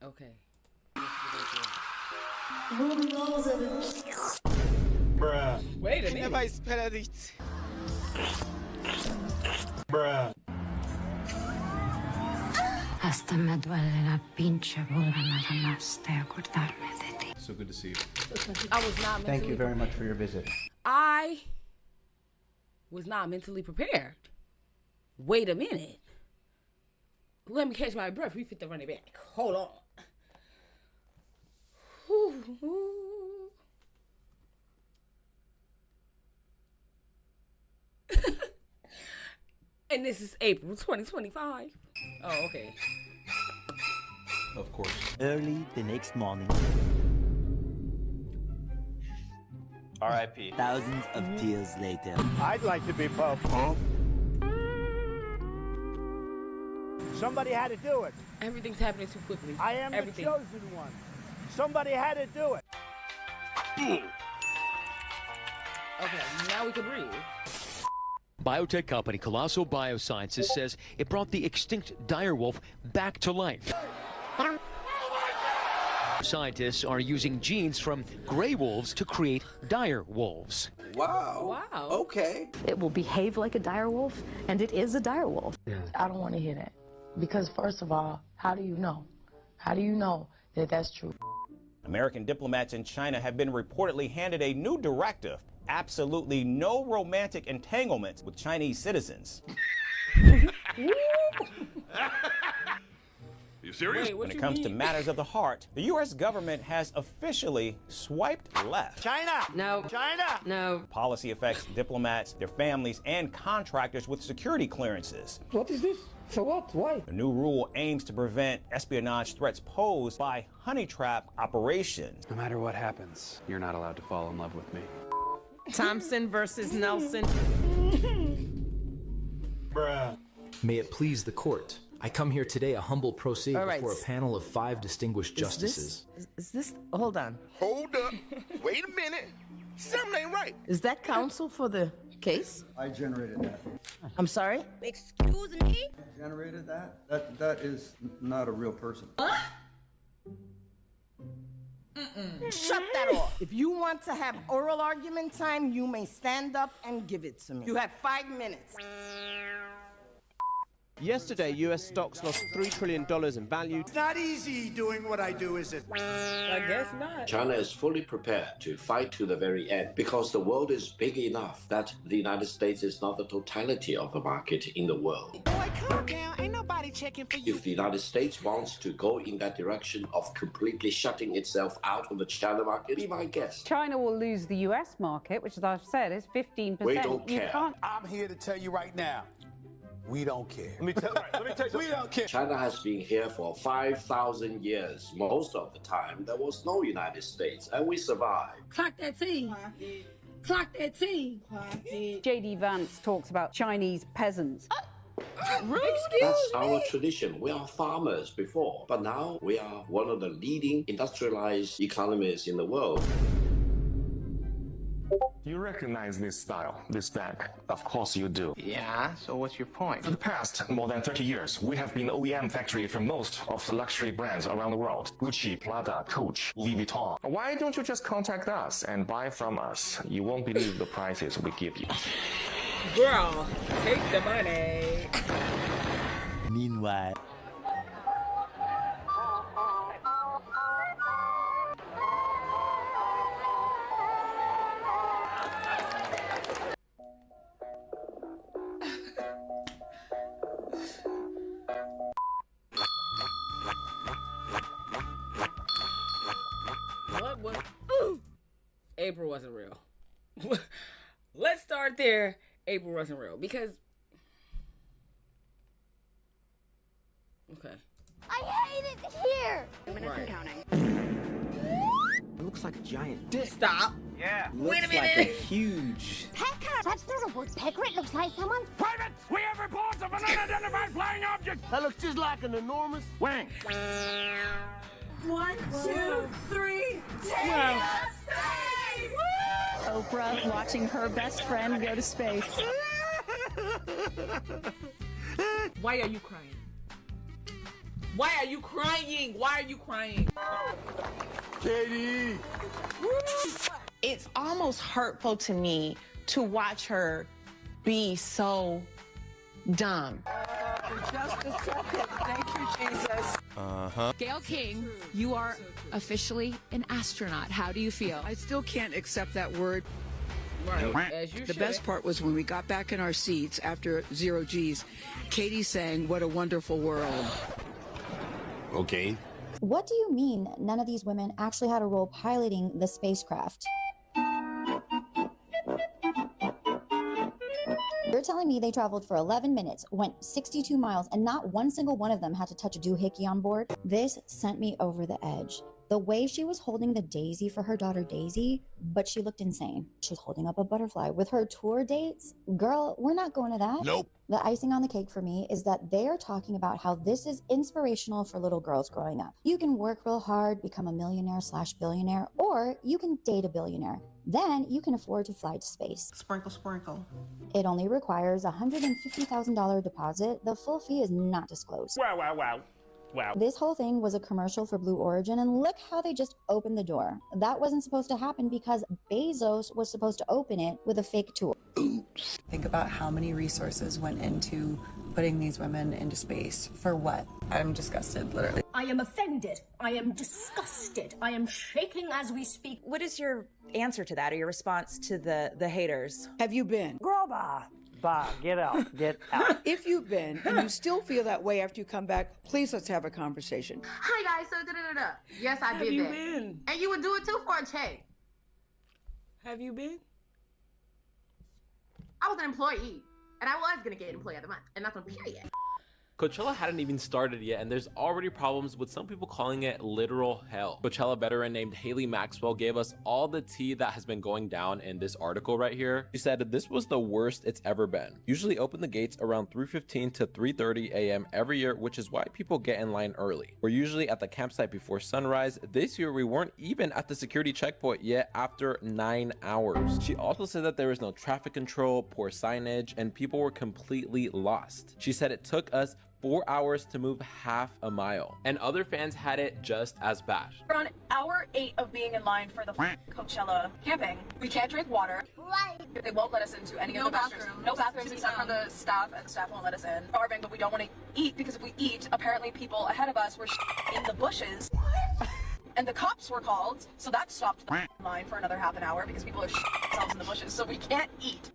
Okay. Bruh. Wait a minute. Never spell it. Bruh. Hasta me duele la pinche vulva nada más de acordarme de ti. So good to see you. I was not mentally Thank you very much for your visit. I was not mentally prepared. Wait a minute. Let me catch my breath. We fit to run it back. Hold on. And this is April 2025. Oh, okay. Of course. Early the next morning, R.I.P. thousands of tears later. I'd like to be Pope. Somebody had to do it. Everything's happening too quickly. I am Everything. the chosen one. Somebody had to do it. Okay, now we can breathe. Biotech company Colossal Biosciences says it brought the extinct direwolf back to life. Scientists are using genes from gray wolves to create dire wolves. Wow. Wow. Okay. It will behave like a direwolf, and it is a direwolf. I don't want to hear that. Because first of all, how do you know? How do you know that that's true? American diplomats in China have been reportedly handed a new directive. Absolutely no romantic entanglements with Chinese citizens. You serious? Wait, When it comes to matters of the heart, the U.S. government has officially swiped left. China. No. China. No. Policy affects diplomats, their families, and contractors with security clearances. What is this? For what? Why? The new rule aims to prevent espionage threats posed by honey trap operations. No matter what happens, you're not allowed to fall in love with me. Thompson versus Nelson. Bruh. May it please the court. I come here today a humble pro se All right. before a panel of 5 distinguished justices. Is this? Hold on. Hold up. Wait a minute. Something ain't right. Is that counsel for the case? I generated that. I'm sorry? Excuse me? Generated that? That is not a real person. Shut that off. If you want to have oral argument time, you may stand up and give it to me. You have 5 minutes. Yesterday, U.S. stocks lost $3 trillion in value. It's not easy doing what I do, is it? I guess not. China is fully prepared to fight to the very end because the world is big enough that the United States is not the totality of the market in the world. Boy, calm down. Ain't nobody checking for you. If the United States wants to go in that direction of completely shutting itself out of the China market, be my guest. China will lose the U.S. market, which, as I've said, is 15%. We don't You care. can't. I'm here to tell you right now. We don't care. Let me tell you. We don't care. China has been here for 5,000 years. Most of the time, there was no United States, and we survived. Clock that T. Clock that T. J.D. Vance talks about Chinese peasants. That's our tradition. We are farmers before, but now we are one of the leading industrialized economies in the world. You recognize this style, this bag? Of course you do. Yeah, so what's your point? For the past more than 30 years, we have been OEM factory for most of the luxury brands around the world. Gucci, Prada, Coach, Louis Vuitton. Why don't you just contact us and buy from us? You won't believe the prices we give you. Girl, take the money. Meanwhile, What? April wasn't real. Let's start there. April wasn't real because. Okay. I hate it here. Minutes and counting. it looks like a giant dick. Stop. Yeah. Wait a minute. Like a huge. Pecker. That's not a word. Pecker. It looks like someone's. Private! We have reports of an unidentified flying object! That looks just like an enormous wang. 1, 2, 3, Wow. Oprah watching her best friend go to space. Why are you crying? Why are you crying? Why are you crying? Katie! It's almost hurtful to me to watch her be so dumb. Just a second. Thank you, Jesus. Gail King, you are officially an astronaut. How do you feel? I still can't accept that word. Right, as you The should. best part was when we got back in our seats after 0 G's, Katie sang, "What a Wonderful World." Okay. What do you mean none of these women actually had a role piloting the spacecraft? You're telling me they traveled for 11 minutes, went 62 miles, and not one single one of them had to touch a doohickey on board? This sent me over the edge. The way she was holding the daisy for her daughter Daisy, but she looked insane. She was holding up a butterfly. With her tour dates, girl, we're not going to that. Nope. The icing on the cake for me is that they are talking about how this is inspirational for little girls growing up. You can work real hard, become a millionaire/billionaire, or you can date a billionaire. Then you can afford to fly to space. Sprinkle, sprinkle. It only requires a $150,000 deposit. The full fee is not disclosed. Wow, wow, wow. Wow. This whole thing was a commercial for Blue Origin, and look how they just opened the door. That wasn't supposed to happen because Bezos was supposed to open it with a fake tour. Oops. Think about how many resources went into putting these women into space. For what? I'm disgusted, literally. I am offended. I am disgusted. I am shaking as we speak. What is your answer to that, or your response to the haters? Have you been? Girl, bye. Bye. Get out. Get out. If you've been and you still feel that way after you come back, please let's have a conversation. Hi guys, so da-da-da-da. Yes, I did that. Have you been? And you would do it too for a check. Have you been? I was an employee, and I was gonna get Employee of the Month, and that's on period. Coachella hadn't even started yet, and there's already problems with some people calling it literal hell. Coachella veteran named Haley Maxwell gave us all the tea that has been going down in this article right here. She said this was the worst it's ever been. Usually open the gates around 3:15 to 3:30 a.m. every year, which is why people get in line early. We're usually at the campsite before sunrise. This year we weren't even at the security checkpoint yet after 9 hours. She also said that there was no traffic control, poor signage, and people were completely lost. She said it took us 4 hours to move half a mile, and other fans had it just as bad. We're on hour 8 of being in line for the Coachella camping. We can't drink water. They won't let us into any of the bathrooms. No bathrooms except for the staff, and the staff won't let us in. Starving, but we don't want to eat because if we eat, apparently people ahead of us were in the bushes. And the cops were called, so that stopped the line for another half an hour because people are themselves in the bushes, so we can't eat.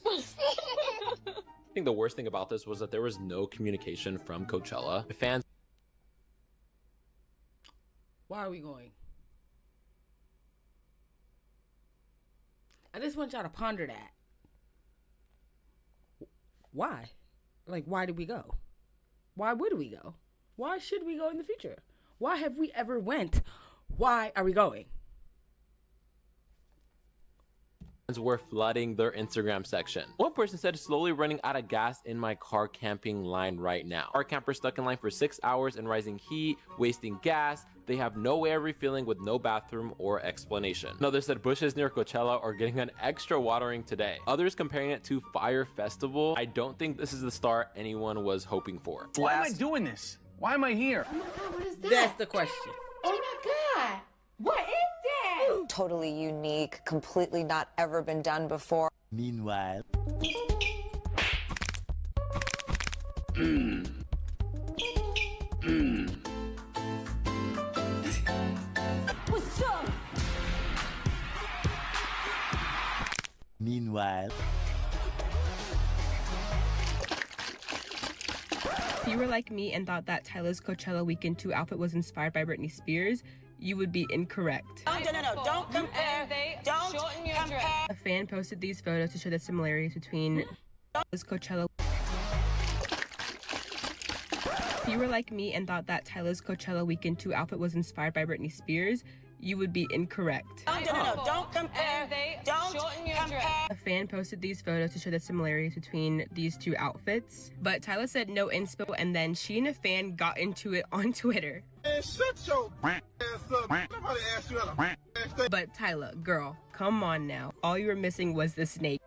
I think the worst thing about this was that there was no communication from Coachella. The fans. Why are we going? I just want y'all to ponder that. Why? Like, why did we go? Why would we go? Why should we go in the future? Why have we ever went? Why are we going? Were flooding their Instagram section. One person said, slowly running out of gas in my car camping line right now. Our campers stuck in line for 6 hours in rising heat, wasting gas. They have no way of refilling with no bathroom or explanation. Another said bushes near Coachella are getting an extra watering today. Others comparing it to Fire Festival. I don't think this is the start anyone was hoping for. Why am I doing this? Why am I here? What is that? That's the question. Oh my God. What is that? Totally unique, completely not ever been done before. Meanwhile. What's up? Meanwhile. If you were like me and thought that Tyla's Coachella Weekend 2 outfit was inspired by Britney Spears, you would be incorrect. No, don't compare. Don't compare. A fan posted these photos to show the similarities between Tyla's Coachella. If you were like me and thought that Tyla's Coachella Weekend 2 outfit was inspired by Britney Spears, you would be incorrect. Don't compare. Don't compare. A fan posted these photos to show the similarities between these two outfits, but Tyla said no inspo, and then she and a fan got into it on Twitter. Man, shut your ass up. Nobody asked you how to. But Tyla, girl, come on now. All you were missing was the snake.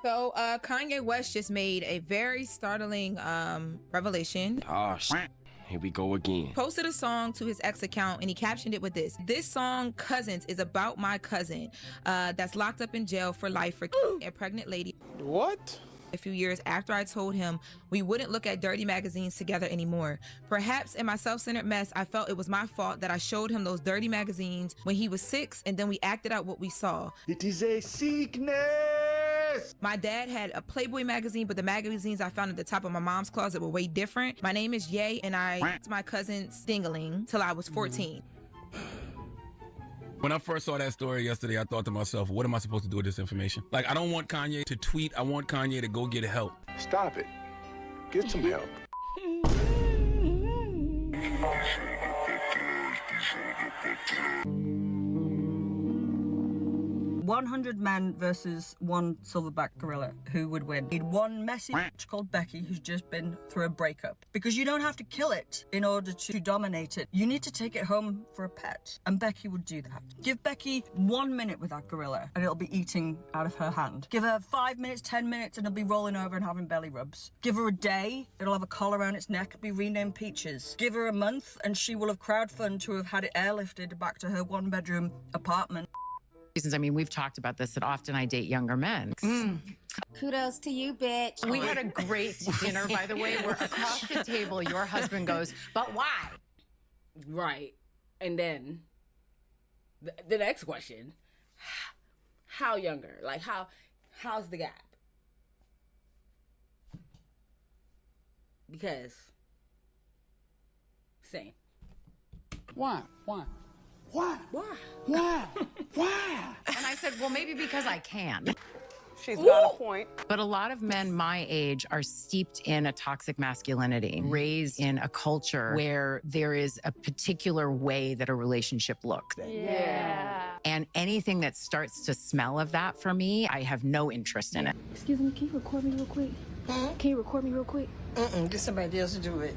So, Kanye West just made a very startling revelation. Oh, shit. Here we go again. Posted a song to his ex account and he captioned it with this. This song, Cousins, is about my cousin that's locked up in jail for life for a pregnant lady. What? A few years after I told him we wouldn't look at dirty magazines together anymore. Perhaps in my self-centered mess, I felt it was my fault that I showed him those dirty magazines when he was 6 and then we acted out what we saw. It is a sickness! My dad had a Playboy magazine, but the magazines I found at the top of my mom's closet were way different. My name is Ye, and I my cousin's dingling till I was 14. When I first saw that story yesterday, I thought to myself, what am I supposed to do with this information? Like, I don't want Kanye to tweet. I want Kanye to go get help. Stop it. Get some help. 100 men versus one silverback gorilla. Who would win? Need one messy bitch called Becky who's just been through a breakup. Because you don't have to kill it in order to dominate it. You need to take it home for a pet. And Becky would do that. Give Becky 1 minute with that gorilla and it'll be eating out of her hand. Give her 5 minutes, 10 minutes, and it'll be rolling over and having belly rubs. Give her a day, it'll have a collar around its neck, be renamed Peaches. Give her a month and she will have crowdfunded to have had it airlifted back to her 1-bedroom apartment. I mean, we've talked about this that often I date younger men. Kudos to you, bitch. We had a great dinner, by the way, where across the table, your husband goes, but why? Right. And then the next question, how younger? Like, how's the gap? Because, same. Why? Why? And I said, well, maybe because I can. She's got a point. But a lot of men my age are steeped in a toxic masculinity, raised in a culture where there is a particular way that a relationship looks. Yeah. And anything that starts to smell of that for me, I have no interest in it. Excuse me, can you record me real quick? Can you record me real quick? Get somebody else to do it.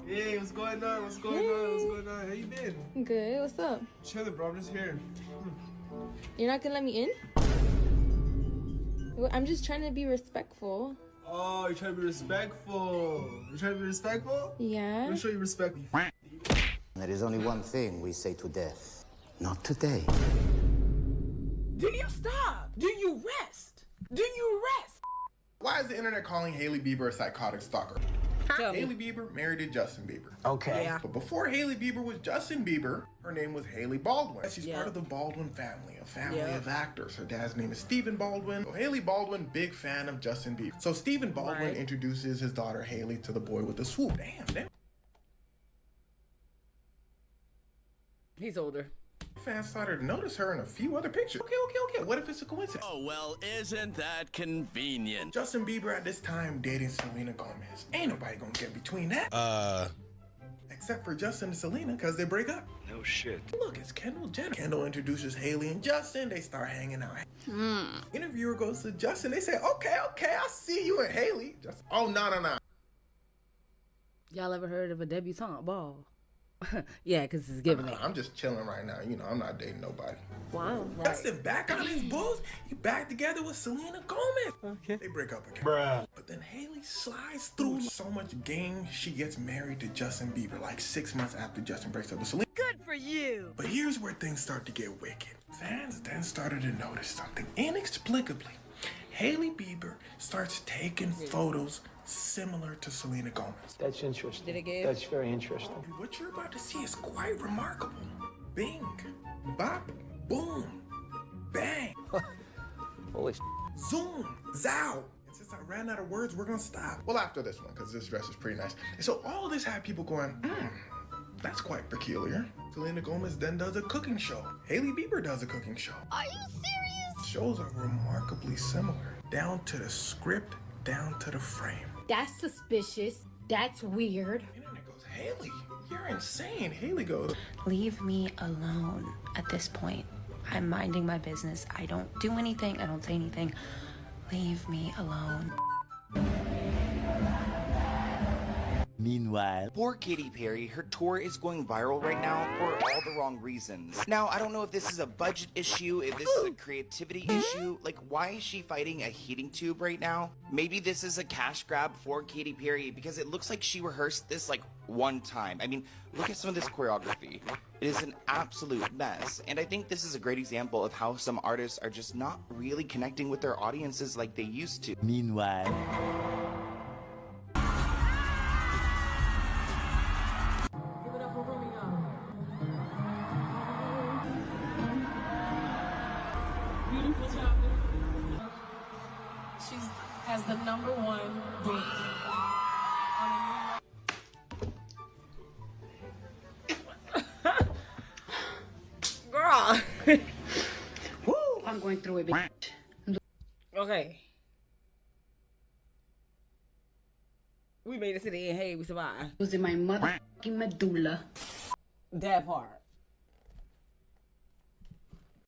Hey, what's going on? What's going on? What's going on? How you been? Good, what's up? Chilling, bro. I'm just here. You're not gonna let me in? Well, I'm just trying to be respectful. Oh, you're trying to be respectful. You're trying to be respectful? Yeah. Let me show you respect. There is only one thing we say to death. Not today. Do you stop? Do you rest? Do you rest? Why is the internet calling Hailey Bieber a psychotic stalker? Hailey Bieber married to Justin Bieber. Okay. Yeah. But before Hailey Bieber was Justin Bieber, her name was Hailey Baldwin. She's part of the Baldwin family, a family of actors. Her dad's name is Stephen Baldwin. So Hailey Baldwin, big fan of Justin Bieber. So Stephen Baldwin introduces his daughter Hailey to the boy with the swoop. Damn. He's older. Fans started to notice her in a few other pictures. Okay. What if it's a coincidence? Oh, well, isn't that convenient? Justin Bieber at this time dating Selena Gomez. Ain't nobody gonna get between that. Except for Justin and Selena, because they break up. No shit. Look, it's Kendall Jenner. Kendall introduces Hailey and Justin. They start hanging out. Interviewer goes to Justin. They say, okay, I see you and Hailey. Justin, oh, no. Y'all ever heard of a debutante ball? Yeah, because it's giving me. I'm just chilling right now. You know, I'm not dating nobody. Wow. Justin back on his bulls. He back together with Selena Gomez. Okay. They break up again. Bruh. But then Hailey slides through so much game, she gets married to Justin Bieber like 6 months after Justin breaks up with Selena. Good for you. But here's where things start to get wicked. Fans then started to notice something. Inexplicably, Hailey Bieber starts taking photos similar to Selena Gomez. That's interesting. Did it give? That's very interesting. And what you're about to see is quite remarkable. Bing, bop, boom, bang. Holy Zoom, zow. And since I ran out of words, we're gonna stop. Well, after this one, because this dress is pretty nice. And so all this had people going, that's quite peculiar. Selena Gomez then does a cooking show. Hailey Bieber does a cooking show. Are you serious? Shows are remarkably similar. Down to the script, down to the frame. That's suspicious. That's weird. Internet goes, Hailey, you're insane. Hailey goes, leave me alone at this point. I'm minding my business. I don't do anything. I don't say anything. Leave me alone. Meanwhile, poor Katy Perry, her tour is going viral right now for all the wrong reasons. Now, I don't know if this is a budget issue, if this is a creativity issue. Like, why is she fighting a heating tube right now? Maybe this is a cash grab for Katy Perry because it looks like she rehearsed this like one time. I mean, look at some of this choreography. It is an absolute mess. And I think this is a great example of how some artists are just not really connecting with their audiences like they used to. Meanwhile, Beautiful job. She has the #1 date. Girl. Woo! I'm going through a bit. Okay. We made it to the end. Hey, we survived. Losing my motherfucking medulla. That part.